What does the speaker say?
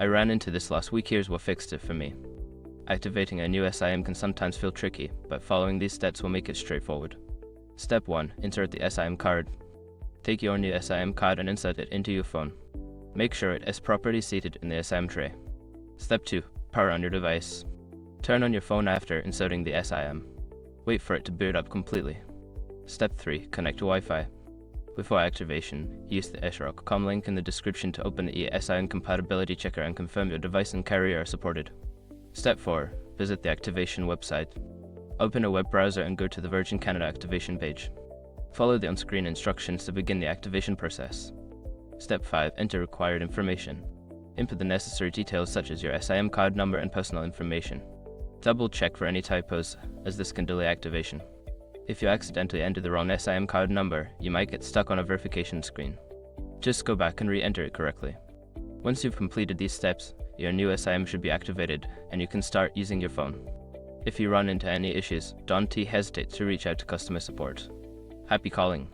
I ran into this last week. Here's what fixed it for me. Activating a new eSIM can sometimes feel tricky, but following these steps will make it straightforward. Step 1. Insert the eSIM card. Take your new eSIM card and insert it into your phone. Make sure it is properly seated in the eSIM tray. Step 2. Power on your device. Turn on your phone after inserting the eSIM. Wait for it to boot up completely. Step 3. Connect to Wi-Fi. Before activation, use the eSIM link in the description to open the eSIM compatibility checker and confirm your device and carrier are supported. Step 4. Visit the activation website. Open a web browser and go to the Virgin Canada activation page. Follow the on-screen instructions to begin the activation process. Step 5. Enter required information. Input the necessary details such as your eSIM card number and personal information. Double check for any typos, as this can delay activation. If you accidentally enter the wrong eSIM card number, you might get stuck on a verification screen. Just go back and re-enter it correctly. Once you've completed these steps, your new eSIM should be activated and you can start using your phone. If you run into any issues, don't hesitate to reach out to customer support. Happy calling!